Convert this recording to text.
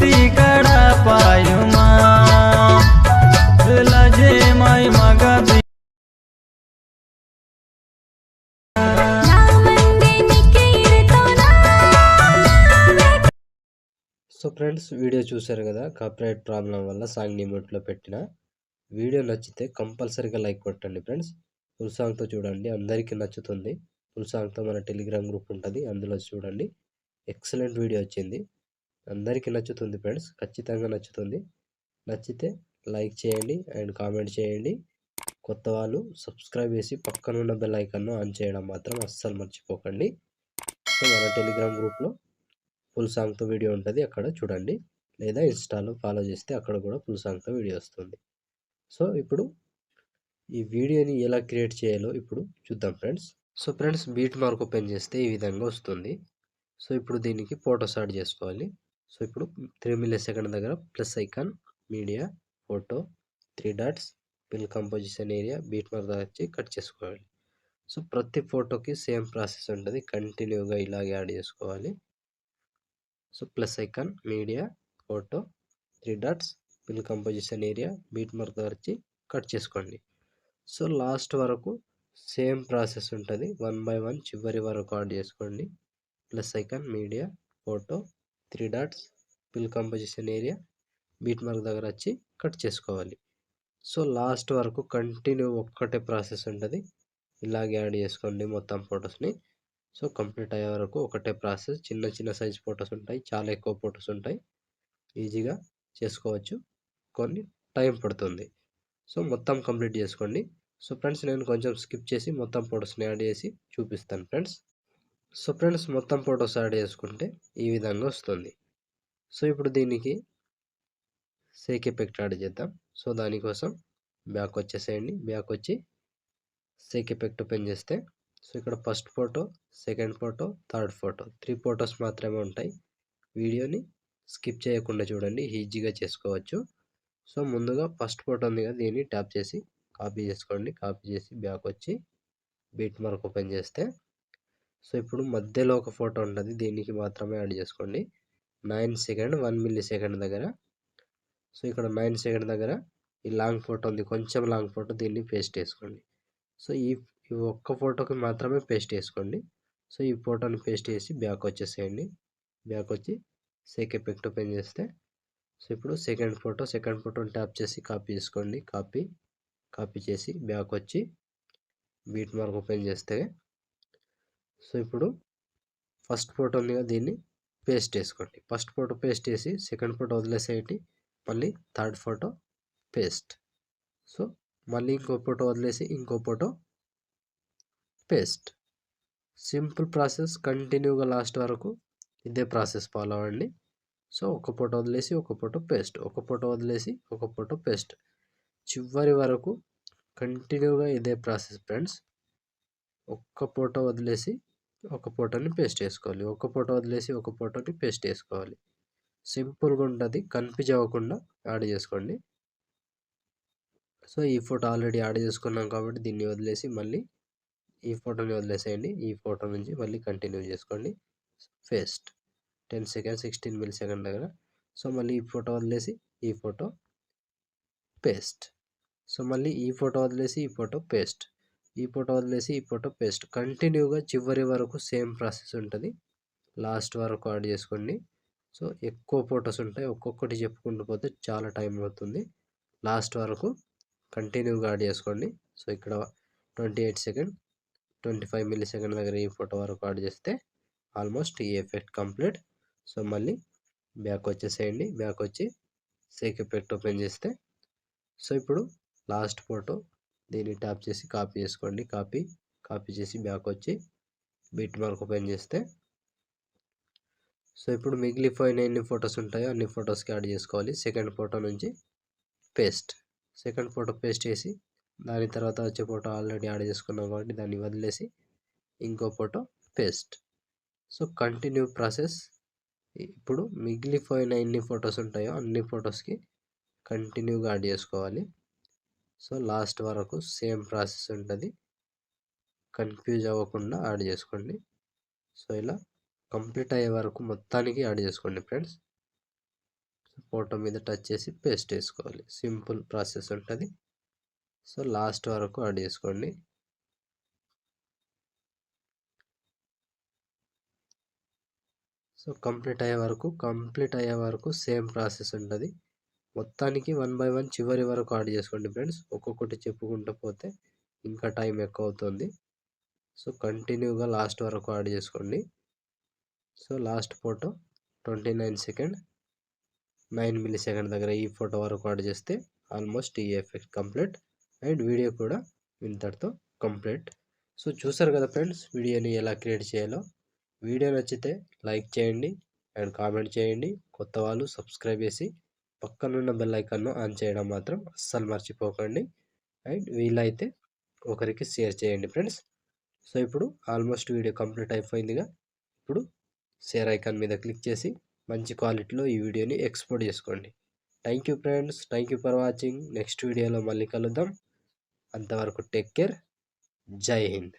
भक्ति कड़ा पायुमा लजे माई मगा సో ఫ్రెండ్స్ వీడియో చూశారు కదా, కాపీరైట్ ప్రాబ్లం వల్ల సాంగ్ మ్యూట్లో పెట్టిన. వీడియో నచ్చితే కంపల్సరీగా లైక్ కొట్టండి ఫ్రెండ్స్. ఫుల్ సాంగ్తో చూడండి, అందరికీ నచ్చుతుంది. ఫుల్ సాంగ్తో మన టెలిగ్రామ్ గ్రూప్ ఉంటుంది, అందులో చూడండి. ఎక్సలెంట్ వీడియో వచ్చింది, అందరికీ నచ్చుతుంది ఫ్రెండ్స్, ఖచ్చితంగా నచ్చుతుంది. నచ్చితే లైక్ చేయండి అండ్ కామెంట్ చేయండి. కొత్త వాళ్ళు సబ్స్క్రైబ్ చేసి పక్కనున్న బెల్ ఐకాన్ను ఆన్ చేయడం మాత్రం అస్సలు మర్చిపోకండి. సో మన టెలిగ్రామ్ గ్రూప్లో ఫుల్ సాంగ్తో వీడియో ఉంటుంది, అక్కడ చూడండి. లేదా ఇన్స్టాలో ఫాలో చేస్తే అక్కడ కూడా ఫుల్ సాంగ్తో వీడియో వస్తుంది. సో ఇప్పుడు ఈ వీడియోని ఎలా క్రియేట్ చేయాలో ఇప్పుడు చూద్దాం friends. So friends beat mark open చేస్తే ఈ విధంగా వస్తుంది. సో ఇప్పుడు దీనికి ఫోటోస్ యాడ్ చేసుకోవాలి. సో ఇప్పుడు 3 మిల్లీ-సెకండ్ దగ్గర plus icon, media, photo, 3 dots, fill composition area, beat mark దగ్గర వచ్చి కట్ చేసుకోవాలి. సో ప్రతి ఫోటోకి సేమ్ ప్రాసెస్ ఉంటుంది, కంటిన్యూగా ఇలాగే యాడ్ చేసుకోవాలి. So plus icon, media, photo, 3 dots, fill composition area, beat mark దగ్గర వచ్చి కట్ చేసుకోండి. సో లాస్ట్ వరకు సేమ్ ప్రాసెస్ ఉంటుంది, 1 బై 1 చివరి వరకు యాడ్ చేసుకోండి. Plus icon, media, photo, 3 dots, fill composition area, beat mark దగ్గర వచ్చి కట్ చేసుకోవాలి. సో లాస్ట్ వరకు కంటిన్యూ ఒక్కటే ప్రాసెస్ ఉంటుంది, ఇలాగే యాడ్ చేసుకోండి మొత్తం ఫొటోస్ని. సో కంప్లీట్ అయ్యే వరకు ఒకటే ప్రాసెస్. చిన్న చిన్న సైజ్ ఫొటోస్ ఉంటాయి, చాలా ఎక్కువ ఫొటోస్ ఉంటాయి, ఈజీగా చేసుకోవచ్చు, కొన్ని టైం పడుతుంది. సో మొత్తం కంప్లీట్ చేసుకోండి. సో ఫ్రెండ్స్ నేను కొంచెం స్కిప్ చేసి మొత్తం ఫొటోస్ని యాడ్ చేసి చూపిస్తాను ఫ్రెండ్స్. సో ఫ్రెండ్స్ మొత్తం ఫొటోస్ యాడ్ చేసుకుంటే ఈ విధంగా వస్తుంది. సో ఇప్పుడు దీనికి సేక్ ఎఫెక్ట్ యాడ్ చేద్దాం. సో దానికోసం బ్యాక్ వచ్చేసేయండి, బ్యాక్ వచ్చి సేక్ ఎఫెక్ట్ ఓపెన్ చేస్తే సో ఇక్కడ first photo, second photo, third photo, 3 photos మాత్రమే ఉంటాయి. వీడియోని స్కిప్ చేయకుండా చూడండి, ఈజీగా చేసుకోవచ్చు. సో ముందుగా ఫస్ట్ ఫోటో ఉంది కదా, దీన్ని ట్యాప్ చేసి కాపీ చేసుకోండి. కాపీ చేసి బ్యాక్ వచ్చి బీట్ మార్క్ ఓపెన్ చేస్తే సో ఇప్పుడు మధ్యలో ఒక ఫోటో ఉంటుంది, దీనికి మాత్రమే యాడ్ చేసుకోండి. 9 సెకండ్ 1 మిల్లీ-సెకండ్ దగ్గర. సో ఇక్కడ 9 సెకండ్ దగ్గర ఈ లాంగ్ ఫోటో ఉంది, కొంచెం లాంగ్ ఫోటో, దీన్ని పేస్ట్ చేసుకోండి. సో ఈ ఒక్క ఫోటోకి మాత్రమే పేస్ట్ చేసుకోండి. సో ఈ ఫోటోని పేస్ట్ చేసి బ్యాక్ వచ్చేసేయండి. బ్యాక్ వచ్చి సేక్ ఎఫెక్ట్ ఓపెన్ చేస్తే సో ఇప్పుడు సెకండ్ ఫోటోని ట్యాప్ చేసి కాపీ చేసుకోండి. కాపీ చేసి బ్యాక్ వచ్చి బీట్ మార్క్ ఓపెన్ చేస్తే సో ఇప్పుడు ఫస్ట్ ఫోటో ఉంది కదా, దీన్ని పేస్ట్ చేసుకోండి. ఫస్ట్ ఫోటో పేస్ట్ చేసి సెకండ్ ఫోటో వదిలేసేయండి, మళ్ళీ థర్డ్ ఫోటో పేస్ట్. సో మళ్ళీ ఇంకో ఫోటో వదిలేసి ఇంకో ఫోటో పేస్ట్. సింపుల్ ప్రాసెస్, కంటిన్యూగా లాస్ట్ వరకు ఇదే ప్రాసెస్ ఫాలో అవ్వండి. సో ఒక ఫోటో వదిలేసి ఒక ఫోటో పేస్ట్, ఒక ఫోటో వదిలేసి ఒక ఫోటో పేస్ట్, చివరి వరకు కంటిన్యూగా ఇదే ప్రాసెస్ ఫ్రెండ్స్. ఒక్క ఫోటో వదిలేసి ఒక ఫోటోని పేస్ట్ చేసుకోవాలి, ఒక ఫోటో వదిలేసి ఒక ఫోటోని పేస్ట్ చేసుకోవాలి. సింపుల్గా ఉంటుంది, కన్ఫ్యూజ్ అవ్వకుండా యాడ్ చేసుకోండి. సో ఈ ఫోటో ఆల్రెడీ యాడ్ చేసుకున్నాం కాబట్టి దీన్ని వదిలేసి మళ్ళీ ఈ ఫోటోని వదిలేసేయండి. ఈ ఫోటో నుంచి మళ్ళీ కంటిన్యూ చేసుకోండి. పేస్ట్ 10 సెకండ్ 16 మిల్లీ-సెకండ్ దగ్గర. సో మళ్ళీ ఈ ఫోటో వదిలేసి ఈ ఫోటో పేస్ట్. సో మళ్ళీ ఈ ఫోటో వదిలేసి ఈ ఫోటో పేస్ట్, ఈ ఫోటో వదిలేసి ఈ ఫోటో పేస్ట్. కంటిన్యూగా చివరి వరకు సేమ్ ప్రాసెస్ ఉంటుంది, లాస్ట్ వరకు యాడ్ చేసుకోండి. సో ఎక్కువ ఫొటోస్ ఉంటాయి, ఒక్కొక్కటి చెప్పుకుంటూ పోతే చాలా టైం అవుతుంది. లాస్ట్ వరకు కంటిన్యూగా యాడ్ చేసుకోండి. సో ఇక్కడ 28 సెకండ్ 25 మిల్లీ-సెకండ్ దగ్గర ఈ ఫోటో వరకు యాడ్ చేస్తే ఆల్మోస్ట్ ఈ ఎఫెక్ట్ కంప్లీట్. సో మళ్ళీ బ్యాక్ వచ్చేసేయండి, బ్యాక్ వచ్చి సేక్ ఎఫెక్ట్ ఓపెన్ చేస్తే సో ఇప్పుడు లాస్ట్ ఫోటో, దీన్ని ట్యాప్ చేసి కాపీ చేసుకోండి. కాపీ చేసి బ్యాక్ వచ్చి బీట్ మార్క్ ఓపెన్ చేస్తే సో ఇప్పుడు మిగిలిపోయిన ఎన్ని ఫొటోస్ ఉంటాయో అన్ని ఫొటోస్కి యాడ్ చేసుకోవాలి. సెకండ్ ఫోటో నుంచి పేస్ట్, సెకండ్ ఫోటో పేస్ట్ చేసి దాని తర్వాత వచ్చే ఫోటో ఆల్రెడీ యాడ్ చేసుకున్నాం కాబట్టి దాన్ని వదిలేసి ఇంకో photo paste. So continue process. ఇప్పుడు మిగిలిపోయిన ఎన్ని ఫొటోస్ ఉంటాయో అన్ని ఫొటోస్కి కంటిన్యూగా యాడ్ చేసుకోవాలి. సో లాస్ట్ వరకు సేమ్ ప్రాసెస్ ఉంటుంది, కన్ఫ్యూజ్ అవ్వకుండా యాడ్ చేసుకోండి. సో ఇలా కంప్లీట్ అయ్యే వరకు మొత్తానికి యాడ్ చేసుకోండి ఫ్రెండ్స్. ఫోటో మీద టచ్ చేసి పేస్ట్ చేసుకోవాలి. సింపుల్ ప్రాసెస్ ఉంటుంది. సో లాస్ట్ వరకు యాడ్ చేసుకోండి. సో కంప్లీట్ అయ్యే వరకు సేమ్ ప్రాసెస్ ఉంటుంది. మొత్తానికి 1 బై 1 చివరి వరకు యాడ్ చేసుకోండి ఫ్రెండ్స్. ఒక్కొక్కటి చెప్పుకుంటూ పోతే ఇంకా టైం ఎక్కువ అవుతుంది. సో కంటిన్యూగా లాస్ట్ వరకు యాడ్ చేసుకోండి. So last photo 29 second 9 milli second దగ్గర ఈ ఫోటో వరకు యాడ్ చేస్తే ఆల్మోస్ట్ ఈ ఎఫెక్ట్ కంప్లీట్. అండ్ వీడియో కూడా ఇంతటితో కంప్లీట్. సో చూసారు కదా ఫ్రెండ్స్, వీడియోని ఎలా క్రియేట్ చేయాలో. వీడియో నచ్చితే లైక్ చేయండి అండ్ కామెంట్ చేయండి. కొత్త వాళ్ళు సబ్స్క్రైబ్ చేసి పక్కనున్న బెల్ ఐకాన్ను ఆన్ చేయడం మాత్రం అస్సలు మర్చిపోకండి. అండ్ వీలైతే ఒకరికి షేర్ చేయండి ఫ్రెండ్స్. సో ఇప్పుడు ఆల్మోస్ట్ వీడియో కంప్లీట్ అయిపోయిందిగా. ఇప్పుడు షేర్ ఐకాన్ మీద క్లిక్ చేసి మంచి క్వాలిటీలో ఈ వీడియోని ఎక్స్పోర్ట్ చేసుకోండి. Thank you friends, thank you for watching. Next వీడియోలో మళ్ళీ కలుద్దాం. అంతవరకు టేక్ కేర్. జై హింద్.